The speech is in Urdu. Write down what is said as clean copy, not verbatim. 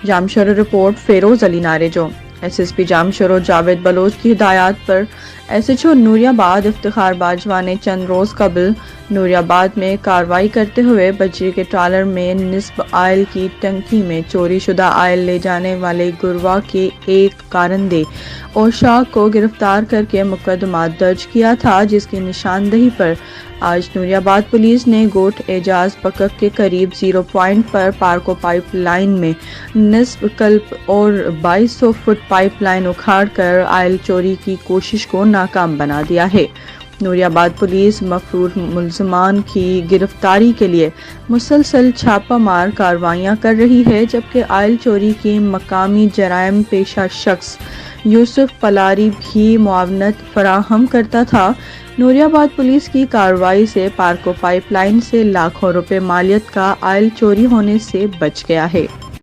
جامشورو رپورٹ فیروز علی نارجو۔ SSP جامشورو جاوید بلوچ کی ہدایات پر SHO نوری آباد افتخار باجوہ نے چند روز قبل نوری آباد میں کارروائی کرتے ہوئے بجری کے ٹرالر میں نصب آئل کی ٹنکی میں چوری شدہ آئل لے جانے والے گروا کے ایک کارندے اور شاخ کو گرفتار کر کے مقدمات درج کیا تھا، جس کی نشاندہی پر آج نوری آباد پولیس نے گوٹ اعجاز پکک کے قریب 0 پوائنٹ پر پارکو پائپ لائن میں نصب کلپ اور 2200 فٹ پائپ لائن اکھاڑ کر آئل چوری کی کوشش کو ناکام بنا دیا ہے۔ نوری آباد پولیس مفرور ملزمان کی گرفتاری کے لیے مسلسل چھاپہ مار کارروائیاں کر رہی ہے، جبکہ آئل چوری کی مقامی جرائم پیشہ شخص یوسف پلاری بھی معاونت فراہم کرتا تھا۔ نوری آباد پولیس کی کارروائی سے پارکو پائپ لائن سے لاکھوں روپے مالیت کا آئل چوری ہونے سے بچ گیا ہے۔